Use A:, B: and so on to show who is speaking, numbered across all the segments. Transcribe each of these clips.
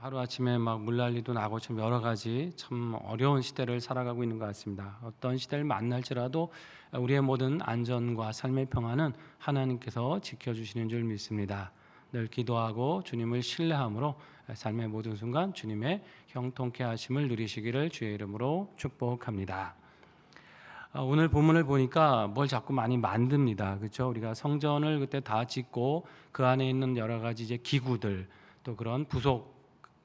A: 하루아침에 막 물난리도 나고 참 여러 가지 참 어려운 시대를 살아가고 있는 것 같습니다. 어떤 시대를 만날지라도 우리의 모든 안전과 삶의 평안은 하나님께서 지켜주시는 줄 믿습니다. 늘 기도하고 주님을 신뢰함으로 삶의 모든 순간 주님의 형통케 하심을 누리시기를 주의 이름으로 축복합니다. 오늘 본문을 보니까 뭘 자꾸 많이 만듭니다. 그렇죠? 우리가 성전을 그때 다 짓고 그 안에 있는 여러 가지 이제 기구들 또 그런 부속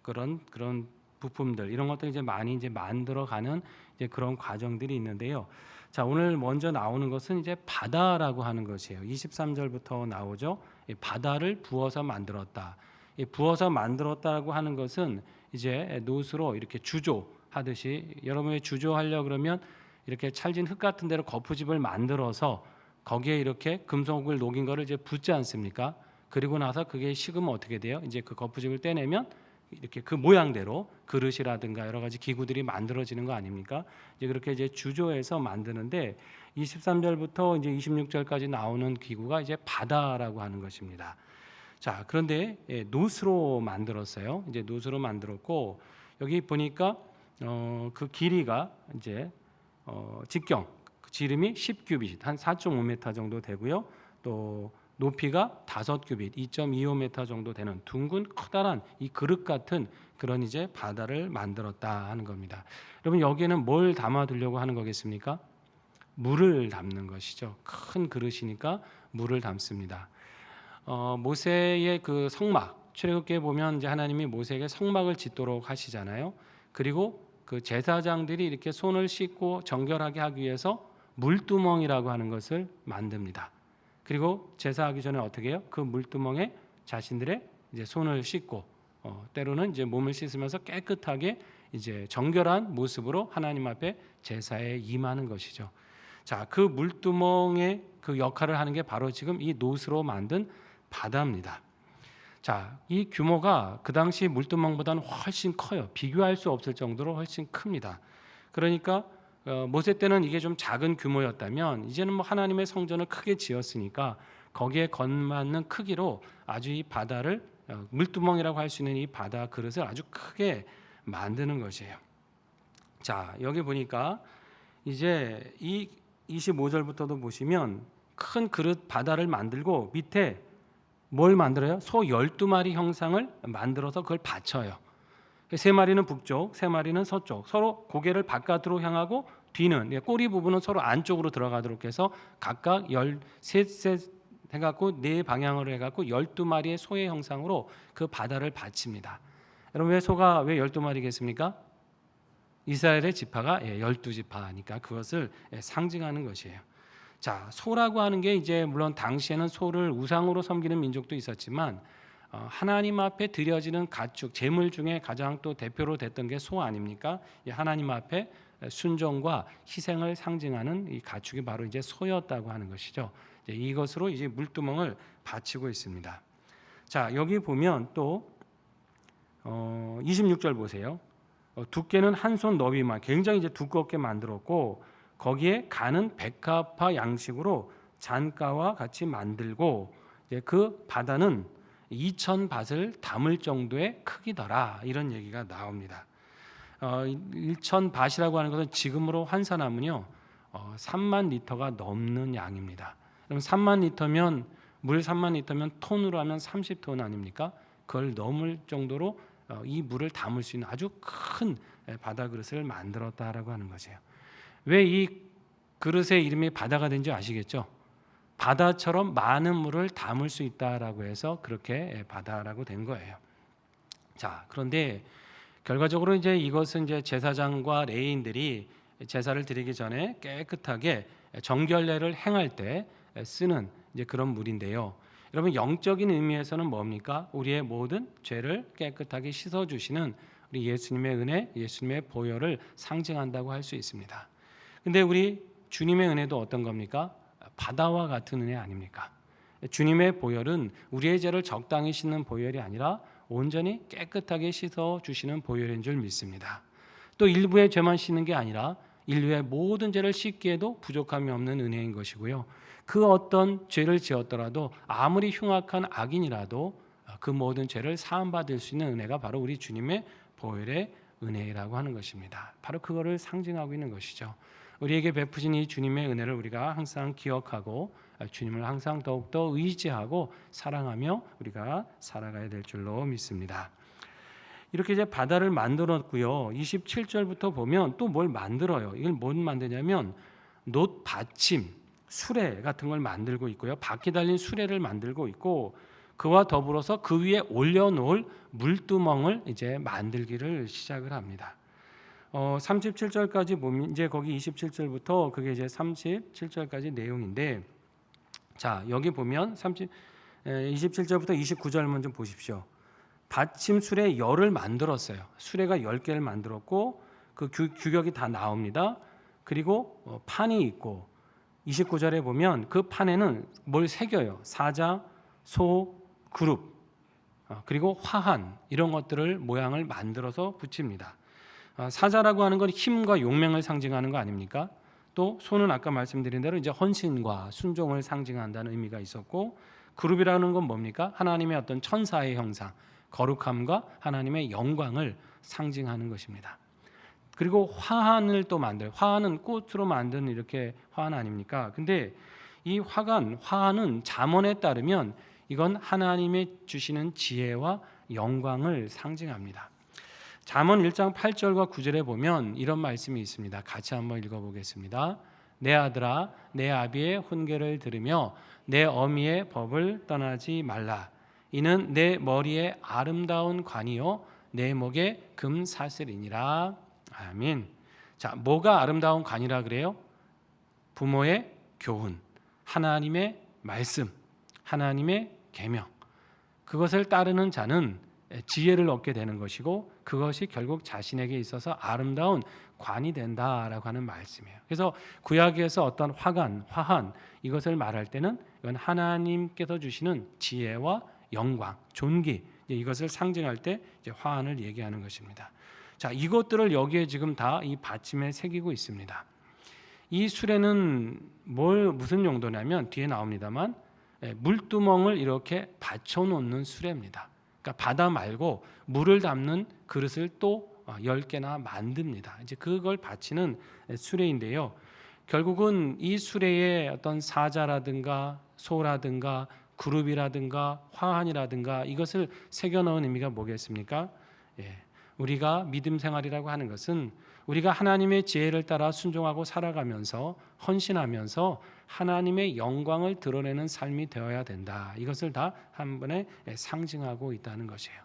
A: 그런 부품들 이런 것들 이제 많이 이제 만들어가는 이제 그런 과정들이 있는데요. 자, 오늘 먼저 나오는 것은 이제 바다라고 하는 것이에요. 23절부터 나오죠. 이 바다를 부어서 만들었다. 이 부어서 만들었다라고 하는 것은 이제 놋으로 이렇게 주조하듯이 여러분이 주조하려 그러면 이렇게 찰진 흙 같은 데로 거푸집을 만들어서 거기에 이렇게 금속을 녹인 거를 이제 붓지 않습니까? 그리고 나서 그게 식으면 어떻게 돼요? 이제 그 거푸집을 떼내면 이렇게 그 모양대로 그릇이라든가 여러 가지 기구들이 만들어지는 거 아닙니까? 이제 그렇게 이제 주조해서 만드는데 23절부터 이제 26절까지 나오는 기구가 이제 바다라고 하는 것입니다. 자, 그런데 놋으로 만들었어요. 이제 놋으로 만들었고 여기 보니까 그 길이가 이제 직경 지름이 10규빗 한 4.5m 정도 되고요. 또 높이가 5규빗 2.25m 정도 되는 둥근 커다란 이 그릇 같은 그런 이제 바다를 만들었다 하는 겁니다. 여러분 여기에는 뭘 담아두려고 하는 거겠습니까? 물을 담는 것이죠. 큰 그릇이니까 물을 담습니다. 모세의 그 성막 출애굽기에 보면 이제 하나님이 모세에게 성막을 짓도록 하시잖아요. 그리고 그 제사장들이 이렇게 손을 씻고 정결하게 하기 위해서 물두멍이라고 하는 것을 만듭니다. 그리고 제사하기 전에 어떻게 해요? 그 물두멍에 자신들의 이제 손을 씻고 때로는 이제 몸을 씻으면서 깨끗하게 이제 정결한 모습으로 하나님 앞에 제사에 임하는 것이죠. 자, 그 물두멍의 그 역할을 하는 게 바로 지금 이 놋으로 만든 바다입니다. 자, 이 규모가 그 당시 물두멍보다는 훨씬 커요. 비교할 수 없을 정도로 훨씬 큽니다. 그러니까 모세 때는 이게 좀 작은 규모였다면 이제는 뭐 하나님의 성전을 크게 지었으니까 거기에 걸맞는 크기로 아주 이 바다를 물두멍이라고 할 수 있는 이 바다 그릇을 아주 크게 만드는 것이에요. 자, 여기 보니까 이제 이 25절부터도 보시면 큰 그릇 바다를 만들고 밑에 뭘 만들어요? 소 12마리 형상을 만들어서 그걸 받쳐요. 세 마리는 북쪽, 세 마리는 서쪽. 서로 고개를 바깥으로 향하고 뒤는 꼬리 부분은 서로 안쪽으로 들어가도록 해서 각각 13 해갖고 네 방향으로 해갖고 12마리의 소의 형상으로 그 바다를 받칩니다. 여러분 왜 소가 왜 12마리겠습니까? 이스라엘의 지파가 12지파니까 그것을 상징하는 것이에요. 자, 소라고 하는 게 이제 물론 당시에는 소를 우상으로 섬기는 민족도 있었지만 하나님 앞에 드려지는 가축, 제물 중에 가장 또 대표로 됐던 게 소 아닙니까? 하나님 앞에 순종과 희생을 상징하는 이 가축이 바로 이제 소였다고 하는 것이죠. 이것으로 이제 물두멍을 바치고 있습니다. 자, 여기 보면 또 26절 보세요. 두께는 한 손 너비만 굉장히 이제 두껍게 만들었고 거기에 가는 백합화 양식으로 잔가와 같이 만들고 그 바다는 2,000밭을 담을 정도의 크기더라 이런 얘기가 나옵니다. 1,000밭이라고 하는 것은 지금으로 환산하면요 3만 리터가 넘는 양입니다. 그럼 3만 리터면 물 3만 리터면 톤으로 하면 30톤 아닙니까? 그걸 넘을 정도로 이 물을 담을 수 있는 아주 큰 바다 그릇을 만들었다라고 하는 것이에요. 왜 이 그릇의 이름이 바다가 된지 아시겠죠? 바다처럼 많은 물을 담을 수 있다라고 해서 그렇게 바다라고 된 거예요. 자, 그런데 결과적으로 이제 이것은 이제 제사장과 레위인들이 제사를 드리기 전에 깨끗하게 정결례를 행할 때 쓰는 이제 그런 물인데요. 여러분 영적인 의미에서는 뭡니까? 우리의 모든 죄를 깨끗하게 씻어 주시는 우리 예수님의 은혜, 예수님의 보혈을 상징한다고 할 수 있습니다. 근데 우리 주님의 은혜도 어떤 겁니까? 바다와 같은 은혜 아닙니까? 주님의 보혈은 우리의 죄를 적당히 씻는 보혈이 아니라 온전히 깨끗하게 씻어 주시는 보혈인 줄 믿습니다. 또 일부의 죄만 씻는 게 아니라 인류의 모든 죄를 씻기에도 부족함이 없는 은혜인 것이고요. 그 어떤 죄를 지었더라도 아무리 흉악한 악인이라도 그 모든 죄를 사함받을 수 있는 은혜가 바로 우리 주님의 보혈의 은혜라고 하는 것입니다. 바로 그거를 상징하고 있는 것이죠. 우리에게 베푸신 이 주님의 은혜를 우리가 항상 기억하고 주님을 항상 더욱더 의지하고 사랑하며 우리가 살아가야 될 줄로 믿습니다. 이렇게 이제 바다를 만들었고요. 27절부터 보면 또 뭘 만들어요. 이걸 뭘 만드냐면 놋 받침, 수레 같은 걸 만들고 있고요. 바퀴 달린 수레를 만들고 있고 그와 더불어서 그 위에 올려놓을 물두멍을 이제 만들기를 시작을 합니다. 37절까지 보면 이제 거기 27절부터 그게 이제 37절까지 내용인데, 자 여기 보면 27절부터 29절만 좀 보십시오. 받침 수레 열을 만들었어요. 수레가 10개를 만들었고 그 규격이 다 나옵니다. 그리고 판이 있고 29절에 보면 그 판에는 뭘 새겨요. 사자, 소, 그룹, 그리고 화한 이런 것들을 모양을 만들어서 붙입니다. 사자라고 하는 건 힘과 용맹을 상징하는 거 아닙니까? 또 소는 아까 말씀드린 대로 이제 헌신과 순종을 상징한다는 의미가 있었고, 그룹이라는 건 뭡니까? 하나님의 어떤 천사의 형상, 거룩함과 하나님의 영광을 상징하는 것입니다. 그리고 화환을 또 만들어요. 화환은 꽃으로 만든 이렇게 화환 아닙니까? 근데 이 화환은 잠언에 따르면 이건 하나님의 주시는 지혜와 영광을 상징합니다. 잠언 1장 8절과 9절에 보면 이런 말씀이 있습니다. 같이 한번 읽어보겠습니다. 내 아들아, 내 아비의 훈계를 들으며 내 어미의 법을 떠나지 말라. 이는 내 머리에 아름다운 관이요 내 목에 금사슬이니라. 아멘. 자, 뭐가 아름다운 관이라 그래요? 부모의 교훈, 하나님의 말씀, 하나님의 계명. 그것을 따르는 자는 지혜를 얻게 되는 것이고 그것이 결국 자신에게 있어서 아름다운 관이 된다라고 하는 말씀이에요. 그래서 구약에서 어떤 화한 이것을 말할 때는 이건 하나님께서 주시는 지혜와 영광, 존귀 이것을 상징할 때 이제 화환을 얘기하는 것입니다. 자, 이것들을 여기에 지금 다 이 받침에 새기고 있습니다. 이 수레는 무슨 용도냐면 뒤에 나옵니다만 물두멍을 이렇게 받쳐놓는 수레입니다. 그러니까 바다 말고 물을 담는 그릇을 또 10개나 만듭니다. 이제 그걸 받치는 수레인데요. 결국은 이 수레에 어떤 사자라든가 소라든가 그룹이라든가 화환이라든가 이것을 새겨 넣은 의미가 뭐겠습니까? 우리가 믿음 생활이라고 하는 것은 우리가 하나님의 지혜를 따라 순종하고 살아가면서 헌신하면서 하나님의 영광을 드러내는 삶이 되어야 된다. 이것을 다 한 번에 상징하고 있다는 것이에요.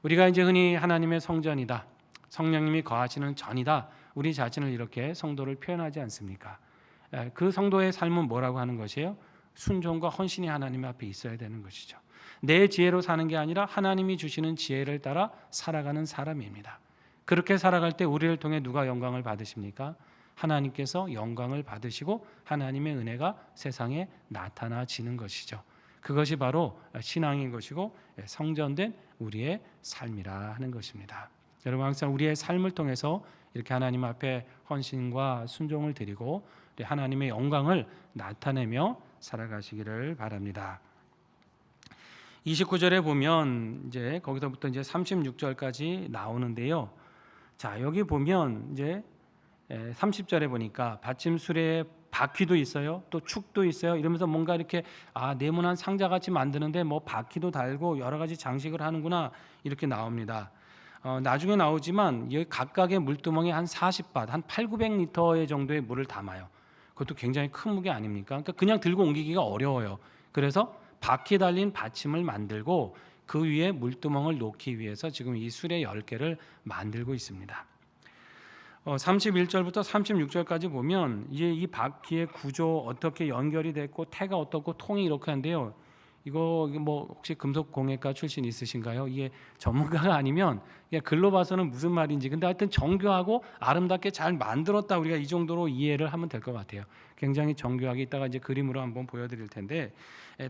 A: 우리가 이제 흔히 하나님의 성전이다, 성령님이 거하시는 전이다, 우리 자신을 이렇게 성도를 표현하지 않습니까? 그 성도의 삶은 뭐라고 하는 것이에요? 순종과 헌신이 하나님 앞에 있어야 되는 것이죠. 내 지혜로 사는 게 아니라 하나님이 주시는 지혜를 따라 살아가는 사람입니다. 그렇게 살아갈 때 우리를 통해 누가 영광을 받으십니까? 하나님께서 영광을 받으시고 하나님의 은혜가 세상에 나타나지는 것이죠. 그것이 바로 신앙인 것이고 성전된 우리의 삶이라 하는 것입니다. 여러분 항상 우리의 삶을 통해서 이렇게 하나님 앞에 헌신과 순종을 드리고 하나님의 영광을 나타내며 살아가시기를 바랍니다. 29절에 보면 이제 거기서부터 이제 36절까지 나오는데요. 자, 여기 보면 이제 30절에 보니까 받침 수레에 바퀴도 있어요. 또 축도 있어요. 이러면서 뭔가 이렇게 네모난 상자 같이 만드는데 뭐 바퀴도 달고 여러 가지 장식을 하는구나 이렇게 나옵니다. 나중에 나오지만 여기 각각의 물두멍에 한 40밭, 한 8,900리터의 정도의 물을 담아요. 그것도 굉장히 큰 무게 아닙니까? 그러니까 그냥 들고 옮기기가 어려워요. 그래서 바퀴 달린 받침을 만들고 그 위에 물두멍을 놓기 위해서 지금 이 수레 10개를 만들고 있습니다. 31절부터 36절까지 보면 이제 이 바퀴의 구조 어떻게 연결이 됐고 태가 어떻고 통이 이렇게 한데요. 이거 뭐 혹시 금속공예과 출신 있으신가요? 이게 전문가가 아니면 그냥 글로 봐서는 무슨 말인지, 근데 하여튼 정교하고 아름답게 잘 만들었다, 우리가 이 정도로 이해를 하면 될 것 같아요. 굉장히 정교하게 이따가 이제 그림으로 한번 보여드릴 텐데,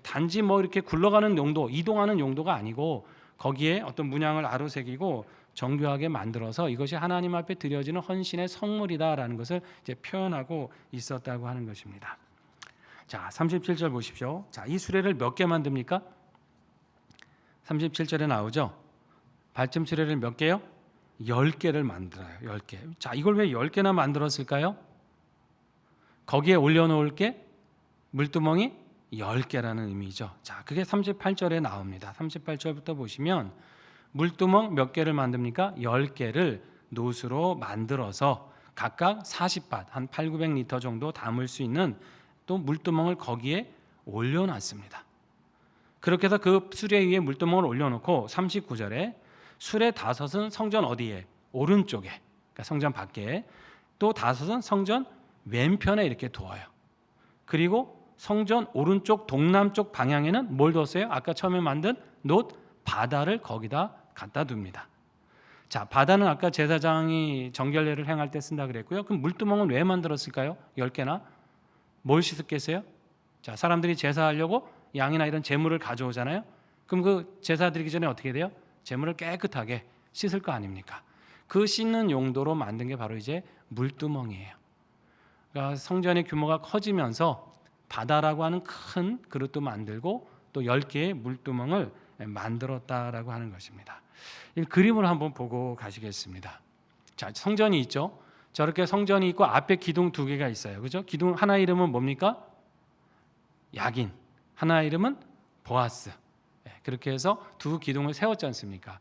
A: 단지 뭐 이렇게 굴러가는 용도, 이동하는 용도가 아니고 거기에 어떤 문양을 아로새기고 정교하게 만들어서 이것이 하나님 앞에 드려지는 헌신의 성물이다라는 것을 이제 표현하고 있었다고 하는 것입니다. 자, 37절 보십시오. 자, 이 수레를 몇 개 만듭니까? 37절에 나오죠. 발점 수레를 몇 개요? 10개를 만들어요. 10개. 자, 이걸 왜 10개나 만들었을까요? 거기에 올려놓을 게 물두멍이 10개라는 의미죠. 자, 그게 38절에 나옵니다. 38절부터 보시면 물두멍 몇 개를 만듭니까? 10개를 노수로 만들어서 각각 40밭, 한 8,900리터 정도 담을 수 있는 또 물두멍을 거기에 올려놨습니다. 그렇게 해서 그 수레 위에 물두멍을 올려놓고 39절에 수레 5은 성전 어디에? 오른쪽에, 그러니까 성전 밖에, 또 5은 성전 왼편에 이렇게 두어요. 그리고 성전 오른쪽 동남쪽 방향에는 뭘 뒀어요? 아까 처음에 만든 놋 바다를 거기다 갖다 둡니다. 자, 바다는 아까 제사장이 정결례를 행할 때 쓴다 그랬고요. 그럼 물두멍은 왜 만들었을까요? 10개나? 뭘 씻었겠어요? 자, 사람들이 제사하려고 양이나 이런 제물을 가져오잖아요. 그럼 그 제사 드리기 전에 어떻게 돼요? 제물을 깨끗하게 씻을 거 아닙니까? 그 씻는 용도로 만든 게 바로 이제 물두멍이에요. 그러니까 성전의 규모가 커지면서 바다라고 하는 큰 그릇도 만들고 또 10개의 물두멍을 만들었다라고 하는 것입니다. 이 그림을 한번 보고 가시겠습니다. 자, 성전이 있죠. 저렇게 성전이 있고 앞에 기둥 2개가 있어요. 그죠? 기둥 하나 이름은 뭡니까? 야긴. 하나 이름은 보아스. 그렇게 해서 2 기둥을 세웠지 않습니까?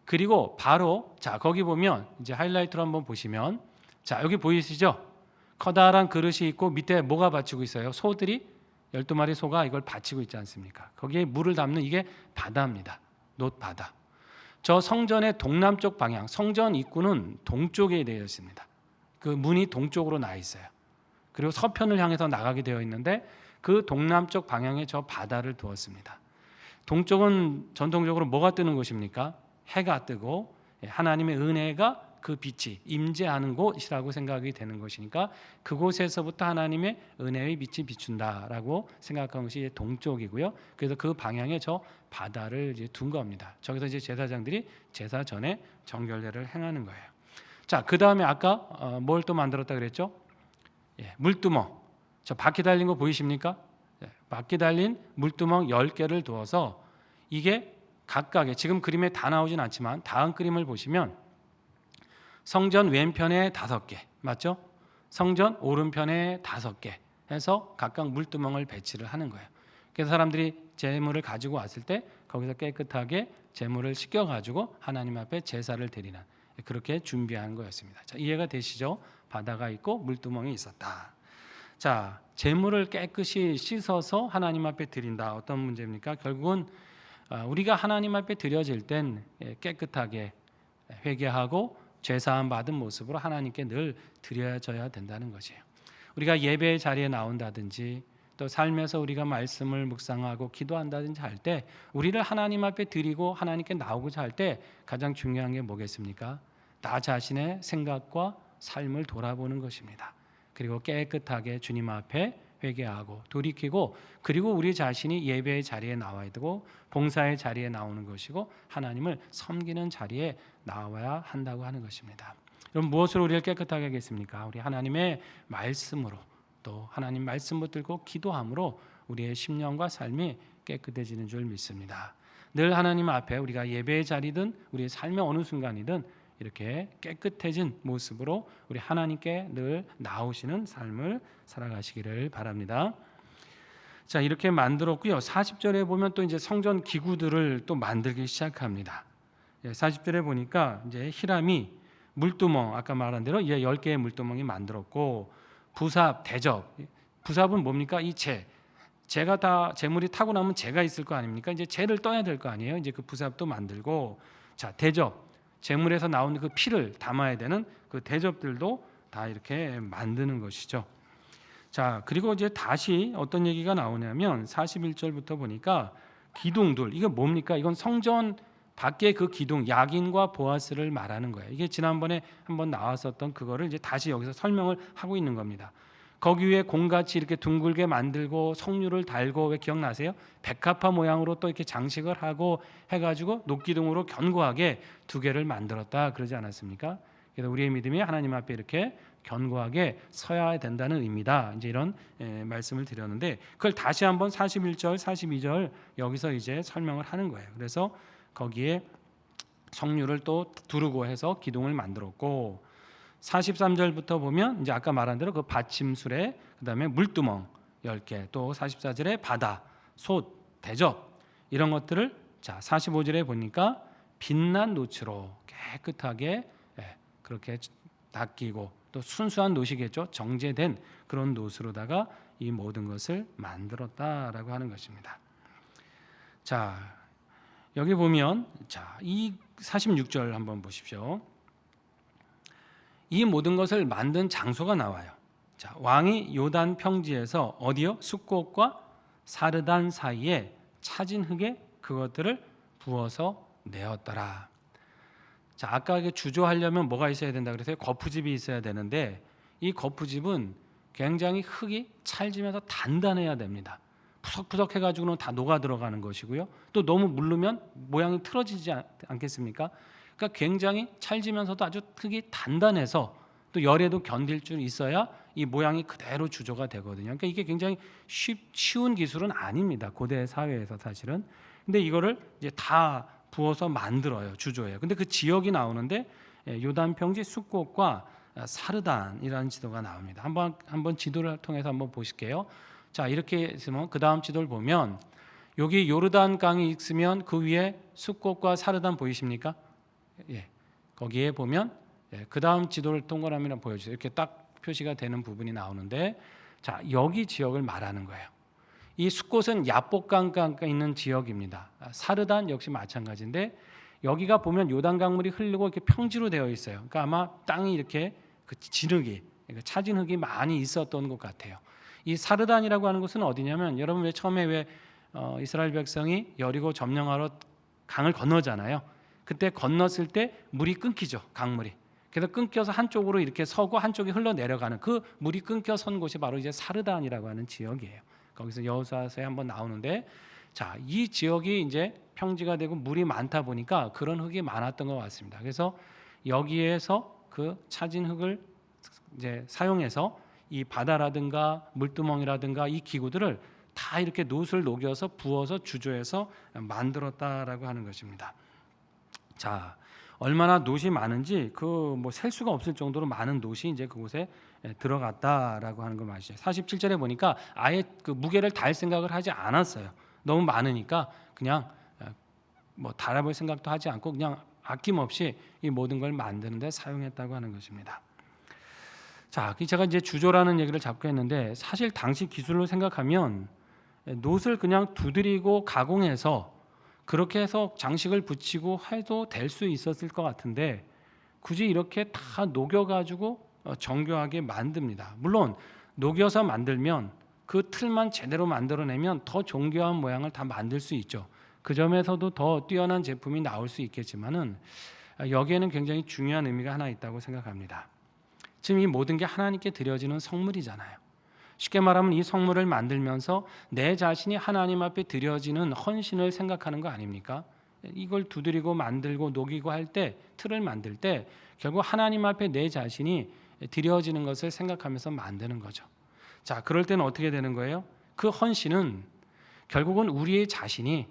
A: 그리고 바로 자, 거기 보면 이제 하이라이트로 한번 보시면 자, 여기 보이시죠? 커다란 그릇이 있고 밑에 뭐가 받치고 있어요? 소들이 12마리 소가 이걸 받치고 있지 않습니까? 거기에 물을 담는 이게 바다입니다. 놋 바다. 저 성전의 동남쪽 방향, 성전 입구는 동쪽에 되어 있습니다. 그 문이 동쪽으로 나 있어요. 그리고 서편을 향해서 나가게 되어 있는데 그 동남쪽 방향에 저 바다를 두었습니다. 동쪽은 전통적으로 뭐가 뜨는 곳입니까? 해가 뜨고 하나님의 은혜가 그 빛이 임재하는 곳이라고 생각이 되는 것이니까 그곳에서부터 하나님의 은혜의 빛이 비춘다라고 생각하는 것이 동쪽이고요. 그래서 그 방향에 저 바다를 이제 둔 겁니다. 저기서 이제 제사장들이 제사 전에 정결례를 행하는 거예요. 자, 그 다음에 아까 뭘 또 만들었다 그랬죠? 물두멍. 저 바퀴 달린 거 보이십니까? 바퀴 달린 물두멍 10개를 두어서 이게 각각의 지금 그림에 다 나오진 않지만 다음 그림을 보시면 성전 왼편에 5개 맞죠? 성전 오른편에 5개 해서 각각 물두멍을 배치를 하는 거예요. 그래서 사람들이 제물을 가지고 왔을 때 거기서 깨끗하게 제물을 씻겨가지고 하나님 앞에 제사를 드리는 그렇게 준비한 거였습니다. 자, 이해가 되시죠? 바다가 있고 물두멍이 있었다. 자, 제물을 깨끗이 씻어서 하나님 앞에 드린다. 어떤 문제입니까? 결국은 우리가 하나님 앞에 드려질 땐 깨끗하게 회개하고 죄사함 받은 모습으로 하나님께 늘 드려져야 된다는 것이에요. 우리가 예배의 자리에 나온다든지 또 삶에서 우리가 말씀을 묵상하고 기도한다든지 할 때 우리를 하나님 앞에 드리고 하나님께 나오고자 할 때 가장 중요한 게 뭐겠습니까? 나 자신의 생각과 삶을 돌아보는 것입니다. 그리고 깨끗하게 주님 앞에 회개하고 돌이키고 그리고 우리 자신이 예배의 자리에 나와야 되고 봉사의 자리에 나오는 것이고 하나님을 섬기는 자리에 나와야 한다고 하는 것입니다. 그럼 무엇으로 우리를 깨끗하게 하겠습니까? 우리 하나님의 말씀으로 또 하나님 말씀 붙들고 기도함으로 우리의 심령과 삶이 깨끗해지는 줄 믿습니다. 늘 하나님 앞에 우리가 예배의 자리든 우리의 삶의 어느 순간이든 이렇게 깨끗해진 모습으로 우리 하나님께 늘 나오시는 삶을 살아가시기를 바랍니다. 자, 이렇게 만들었고요. 40절에 보면 또 이제 성전 기구들을 또 만들기 시작합니다. 40절에 보니까 이제 히람이 물두멍 아까 말한 대로 이제 10개의 물두멍이 만들었고 부삽, 대접. 부삽은 뭡니까? 이 재가 다 재물이 타고 나면 재가 있을 거 아닙니까? 이제 재를 떠야 될 거 아니에요. 이제 그 부삽도 만들고 자, 대접. 재물에서 나오는 그 피를 담아야 되는 그 대접들도 다 이렇게 만드는 것이죠. 자, 그리고 이제 다시 어떤 얘기가 나오냐면 41절부터 보니까 기둥들 이게 뭡니까? 이건 성전 밖에 그 기둥 야긴과 보아스를 말하는 거예요. 이게 지난번에 한번 나왔었던 그거를 이제 다시 여기서 설명을 하고 있는 겁니다. 거기 위에 공같이 이렇게 둥글게 만들고 석류를 달고 왜 기억나세요? 백합화 모양으로 또 이렇게 장식을 하고 해가지고 녹기둥으로 견고하게 2개를 만들었다 그러지 않았습니까? 그래서 우리의 믿음이 하나님 앞에 이렇게 견고하게 서야 된다는 의미다. 이제 이런 말씀을 드렸는데 그걸 다시 한번 41절, 42절 여기서 이제 설명을 하는 거예요. 그래서 거기에 석류를 또 두르고 해서 기둥을 만들었고 43절부터 보면 이제 아까 말한 대로 그 받침술에 그다음에 물두멍 10개 또 44절에 바다, 솥, 대접 이런 것들을 자 45절에 보니까 빛난 노츠로 깨끗하게 그렇게 닦이고 또 순수한 노시겠죠. 정제된 그런 노스로다가 이 모든 것을 만들었다라고 하는 것입니다. 자 여기 보면 이 46절 한번 보십시오. 이 모든 것을 만든 장소가 나와요. 자, 왕이 요단 평지에서 어디요? 숫꽃과 사르단 사이에 차진 흙에 그것들을 부어서 내었더라. 자, 아까 주조하려면 뭐가 있어야 된다 그래서요? 거푸집이 있어야 되는데 이 거푸집은 굉장히 흙이 찰지면서 단단해야 됩니다. 푸석푸석 해가지고는 다 녹아 들어가는 것이고요. 또 너무 물르면 모양이 틀어지지 않겠습니까? 그러니까 굉장히 찰지면서도 아주 흙이 단단해서 또 열에도 견딜 줄 있어야 이 모양이 그대로 주조가 되거든요. 그러니까 이게 굉장히 쉬운 기술은 아닙니다. 고대 사회에서 사실은. 근데 이거를 이제 다 부어서 만들어요. 주조예요. 근데 그 지역이 나오는데 요단 평지 숫꽃과 사르단이라는 지도가 나옵니다. 한번 지도를 통해서 한번 보실게요. 자, 이렇게 있으면 그 다음 지도를 보면 여기 요르단 강이 있으면 그 위에 숫꽃과 사르단 보이십니까? 예. 거기에 보면 그 다음 지도를 동그라미로 보여주세요. 이렇게 딱 표시가 되는 부분이 나오는데 자, 여기 지역을 말하는 거예요. 이 숫꽃은 야복강가 있는 지역입니다. 사르단 역시 마찬가지인데 여기가 보면 요단 강물이 흐르고 이렇게 평지로 되어 있어요. 그러니까 아마 땅이 이렇게 그 진흙이 차진 흙이 많이 있었던 것 같아요. 이 사르단이라고 하는 곳은 어디냐면 여러분 왜 처음에 왜 이스라엘 백성이 여리고 점령하러 강을 건너잖아요. 그때 건넜을 때 물이 끊기죠. 강물이. 그래서 끊겨서 한쪽으로 이렇게 서고 한쪽이 흘러 내려가는 그 물이 끊겨 선 곳이 바로 이제 사르단이라고 하는 지역이에요. 거기서 여호수아서에 한번 나오는데 자, 이 지역이 이제 평지가 되고 물이 많다 보니까 그런 흙이 많았던 것 같습니다. 그래서 여기에서 그 차진 흙을 이제 사용해서 이 바다라든가 물두멍이라든가 이 기구들을 다 이렇게 노스를 녹여서 부어서 주조해서 만들었다라고 하는 것입니다. 자, 얼마나 노시 많은지 그 뭐 셀 수가 없을 정도로 많은 노시 이제 그곳에 들어갔다라고 하는 걸 말이죠. 47절에 보니까 아예 그 무게를 달 생각을 하지 않았어요. 너무 많으니까 그냥 뭐 달아볼 생각도 하지 않고 그냥 아낌없이 이 모든 걸 만드는 데 사용했다고 하는 것입니다. 자, 제가 이제 주조라는 얘기를 자꾸 했는데 사실 당시 기술로 생각하면 놋을 그냥 두드리고 가공해서 그렇게 해서 장식을 붙이고 해도 될 수 있었을 것 같은데 굳이 이렇게 다 녹여가지고 정교하게 만듭니다. 물론 녹여서 만들면 그 틀만 제대로 만들어내면 더 정교한 모양을 다 만들 수 있죠. 그 점에서도 더 뛰어난 제품이 나올 수 있겠지만은 여기에는 굉장히 중요한 의미가 하나 있다고 생각합니다. 지금 이 모든 게 하나님께 드려지는 성물이잖아요. 쉽게 말하면 이 성물을 만들면서 내 자신이 하나님 앞에 드려지는 헌신을 생각하는 거 아닙니까? 이걸 두드리고 만들고 녹이고 할 때 틀을 만들 때 결국 하나님 앞에 내 자신이 드려지는 것을 생각하면서 만드는 거죠. 자, 그럴 때는 어떻게 되는 거예요? 그 헌신은 결국은 우리의 자신이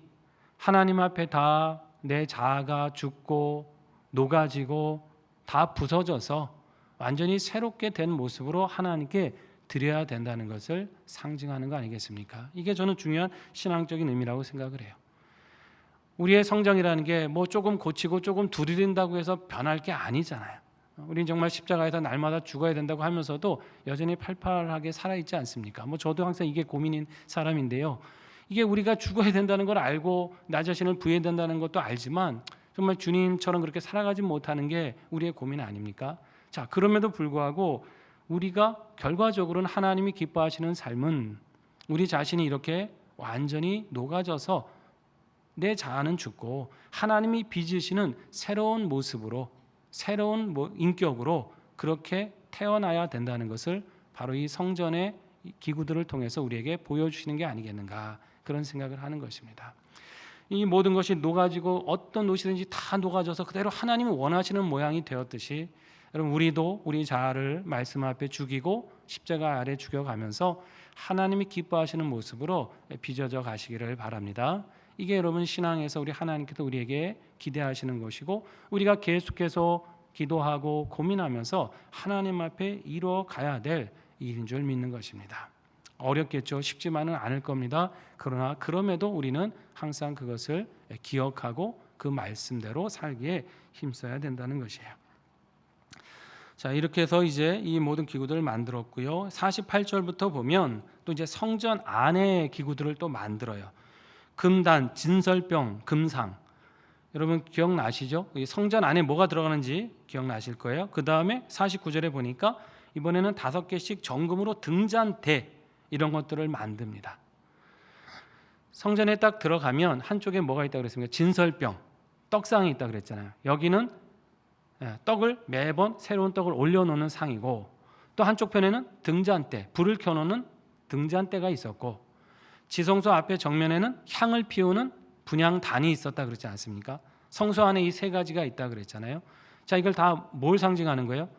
A: 하나님 앞에 다 내 자아가 죽고 녹아지고 다 부서져서 완전히 새롭게 된 모습으로 하나님께 드려야 된다는 것을 상징하는 거 아니겠습니까? 이게 저는 중요한 신앙적인 의미라고 생각을 해요. 우리의 성장이라는 게 뭐 조금 고치고 조금 두드린다고 해서 변할 게 아니잖아요. 우리는 정말 십자가에서 날마다 죽어야 된다고 하면서도 여전히 팔팔하게 살아있지 않습니까? 뭐 저도 항상 이게 고민인 사람인데요. 이게 우리가 죽어야 된다는 걸 알고 나 자신을 부해야 된다는 것도 알지만 정말 주님처럼 그렇게 살아가지 못하는 게 우리의 고민 아닙니까? 자, 그럼에도 불구하고 우리가 결과적으로는 하나님이 기뻐하시는 삶은 우리 자신이 이렇게 완전히 녹아져서 내 자아는 죽고 하나님이 빚으시는 새로운 모습으로 새로운 인격으로 그렇게 태어나야 된다는 것을 바로 이 성전의 기구들을 통해서 우리에게 보여주시는 게 아니겠는가 그런 생각을 하는 것입니다. 이 모든 것이 녹아지고 어떤 노시든지 다 녹아져서 그대로 하나님이 원하시는 모양이 되었듯이 여러분 우리도 우리 자아를 말씀 앞에 죽이고 십자가 아래 죽여가면서 하나님이 기뻐하시는 모습으로 빚어져 가시기를 바랍니다. 이게 여러분 신앙에서 우리 하나님께서 우리에게 기대하시는 것이고 우리가 계속해서 기도하고 고민하면서 하나님 앞에 이루어 가야 될 일인 줄 믿는 것입니다. 어렵겠죠. 쉽지만은 않을 겁니다. 그러나 그럼에도 우리는 항상 그것을 기억하고 그 말씀대로 살기에 힘써야 된다는 것이에요. 자, 이렇게 해서 이제 이 모든 기구들을 만들었고요. 48절부터 보면 또 이제 성전 안에 기구들을 또 만들어요. 금단, 진설병, 금상. 여러분 기억나시죠? 이 성전 안에 뭐가 들어가는지 기억나실 거예요. 그 다음에 49절에 보니까 이번에는 5개씩 정금으로 등잔대 이런 것들을 만듭니다. 성전에 딱 들어가면 한쪽에 뭐가 있다고 그랬습니까? 진설병, 떡상이 있다고 그랬잖아요. 여기는 떡을 매번 새로운 떡을 올려놓는 상이고 또 한쪽 편에는 등잔대, 불을 켜놓는 등잔대가 있었고 지성소 앞에 정면에는 향을 피우는 분향단이 있었다 그랬지 않습니까? 성소 안에 이 3가지가 있다 그랬잖아요. 자, 이걸 다 뭘 상징하는 거예요?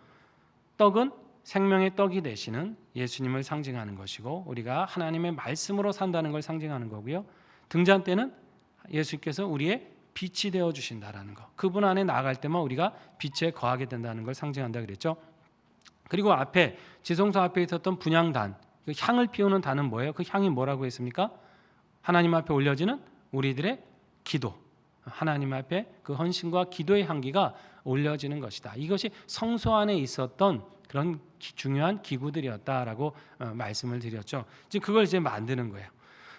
A: 떡은 생명의 떡이 되시는 예수님을 상징하는 것이고 우리가 하나님의 말씀으로 산다는 걸 상징하는 거고요. 등잔대는 예수께서 우리의 빛이 되어 주신다라는 거. 그분 안에 나아갈 때만 우리가 빛에 거하게 된다는 걸 상징한다 그랬죠. 그리고 앞에 지성소 앞에 있었던 분향단, 그 향을 피우는 단은 뭐예요? 그 향이 뭐라고 했습니까? 하나님 앞에 올려지는 우리들의 기도, 하나님 앞에 그 헌신과 기도의 향기가 올려지는 것이다. 이것이 성소 안에 있었던 그런 중요한 기구들이었다라고 말씀을 드렸죠. 이제 그걸 이제 만드는 거예요.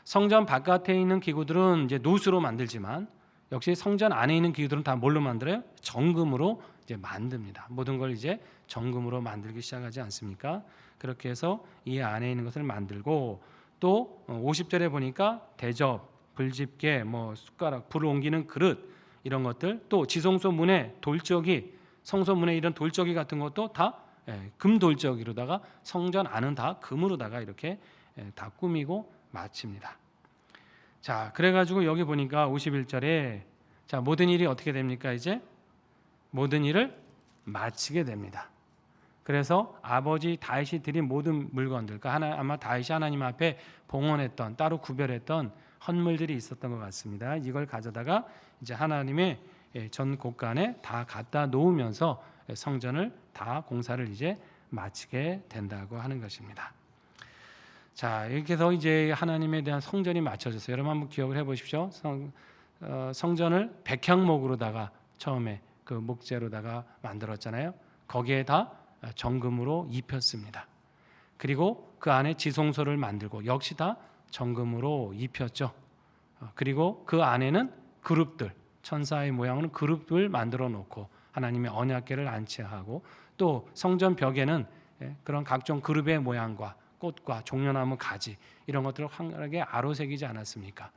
A: 성전 바깥에 있는 기구들은 이제 노수로 만들지만 역시 성전 안에 있는 기구들은 다 뭘로 만들어요? 정금으로 이제 만듭니다. 모든 걸 이제 정금으로 만들기 시작하지 않습니까? 그렇게 해서 이 안에 있는 것을 만들고 또 50절에 보니까 대접, 불집게, 뭐 숟가락, 불을 옮기는 그릇 이런 것들 또 지성소 문에 돌적이 성소 문에 이런 돌적이 같은 것도 다 금돌적이로다가 성전 안은 다 금으로다가 이렇게 다 꾸미고 마칩니다. 자, 그래가지고 여기 보니까 51절에 자 모든 일이 어떻게 됩니까? 이제 모든 일을 마치게 됩니다. 그래서 아버지 다윗이 드린 모든 물건들, 그러니까 아마 다윗이 하나님 앞에 봉헌했던 따로 구별했던 헌물들이 있었던 것 같습니다. 이걸 가져다가 이제 하나님의 전 곳간에 다 갖다 놓으면서 성전을 다 공사를 이제 마치게 된다고 하는 것입니다. 자, 이렇게 해서 이제 하나님에 대한 성전이 마쳐졌어요. 여러분 한번 기억을 해보십시오. 성전을 백향목으로다가 처음에 그 목재로다가 만들었잖아요. 거기에 다 정금으로 입혔습니다. 그리고 그 안에 지성소를 만들고 역시 다 정금으로 입혔죠. 그리고 그 안에는 그룹들, 천사의 모양으로 그룹을 만들어 놓고 하나님의 언약궤를 안치하고 또 성전 벽에는 그런 각종 그룹의 모양과 꽃과 종려나무 가지 이런 것들을 황홀하게 아로새기지 않았습니까?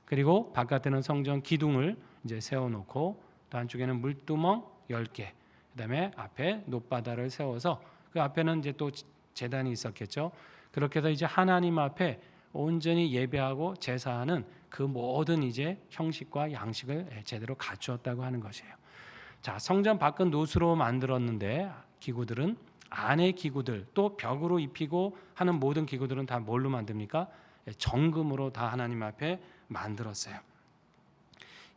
A: 그리고 바깥에는 성전 기둥을 이제 세워놓고 또 한쪽에는 물두멍 10개, 그다음에 앞에 놋바다를 세워서 그 앞에는 이제 또 제단이 있었겠죠. 그렇게 해서 이제 하나님 앞에 온전히 예배하고 제사하는 그 모든 이제 형식과 양식을 제대로 갖추었다고 하는 것이에요. 자, 성전 밖은 노수로 만들었는데 기구들은 안의 기구들 또 벽으로 입히고 하는 모든 기구들은 다 뭘로 만듭니까? 정금으로 다 하나님 앞에 만들었어요.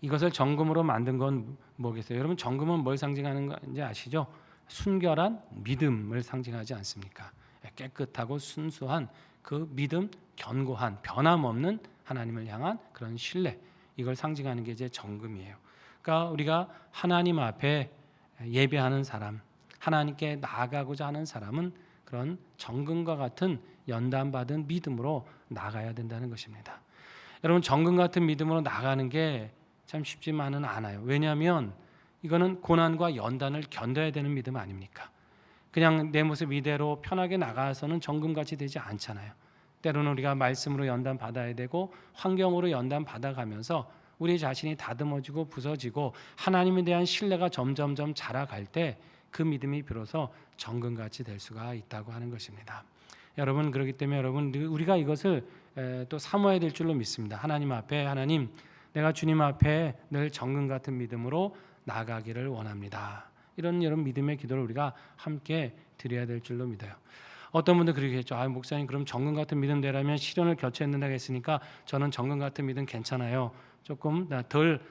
A: 이것을 정금으로 만든 건 뭐겠어요? 여러분 정금은 뭘 상징하는 건지 아시죠? 순결한 믿음을 상징하지 않습니까? 깨끗하고 순수한 그 믿음, 견고한 변함없는 하나님을 향한 그런 신뢰, 이걸 상징하는 게 이제 정금이에요. 그러니까 우리가 하나님 앞에 예배하는 사람, 하나님께 나아가고자 하는 사람은 그런 정금과 같은 연단받은 믿음으로 나가야 된다는 것입니다. 여러분 정금 같은 믿음으로 나가는 게 참 쉽지만은 않아요. 왜냐하면 이거는 고난과 연단을 견뎌야 되는 믿음 아닙니까? 그냥 내 모습 이대로 편하게 나가서는 정금같이 되지 않잖아요. 때로는 우리가 말씀으로 연단 받아야 되고 환경으로 연단 받아가면서 우리 자신이 다듬어지고 부서지고 하나님에 대한 신뢰가 점점점 자라갈 때 그 믿음이 비로소 정금같이 될 수가 있다고 하는 것입니다. 여러분 그렇기 때문에 여러분 우리가 이것을 또 사모해야 될 줄로 믿습니다. 하나님 앞에 하나님 내가 주님 앞에 늘 정금 같은 믿음으로 나가기를 원합니다. 이런 여러분 믿음의 기도를 우리가 함께 드려야 될 줄로 믿어요. 어떤 분들 그러겠죠. 목사님 그럼 정금 같은 믿음 되라면 시련을 겨쳐야 된다고 했으니까 저는 정금 같은 믿음 괜찮아요. 조금 덜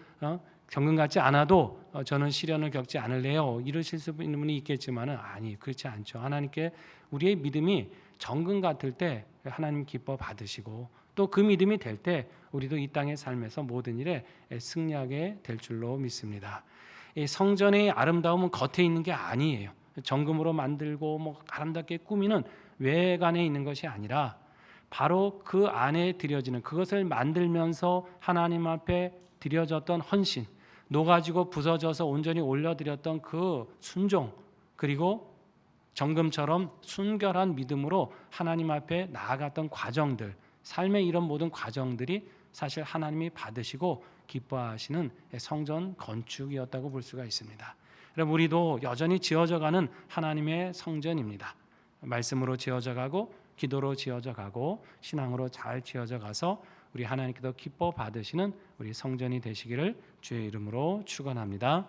A: 정금 같지 않아도 저는 시련을 겪지 않을래요. 이러실 수 있는 분이 있겠지만은 아니 그렇지 않죠. 하나님께 우리의 믿음이 정금 같을 때 하나님 기뻐 받으시고 또 그 믿음이 될 때 우리도 이 땅의 삶에서 모든 일에 승리하게 될 줄로 믿습니다. 이 성전의 아름다움은 겉에 있는 게 아니에요. 정금으로 만들고 뭐 아름답게 꾸미는 외관에 있는 것이 아니라 바로 그 안에 드려지는 그것을 만들면서 하나님 앞에 드려졌던 헌신, 녹아지고 부서져서 온전히 올려드렸던 그 순종, 그리고 정금처럼 순결한 믿음으로 하나님 앞에 나아갔던 과정들, 삶의 이런 모든 과정들이 사실 하나님이 받으시고 기뻐하시는 성전 건축이었다고 볼 수가 있습니다. 여러분 우리도 여전히 지어져가는 하나님의 성전입니다. 말씀으로 지어져가고 기도로 지어져가고 신앙으로 잘 지어져가서 우리 하나님께서 기뻐 받으시는 우리 성전이 되시기를 주의 이름으로 축원합니다.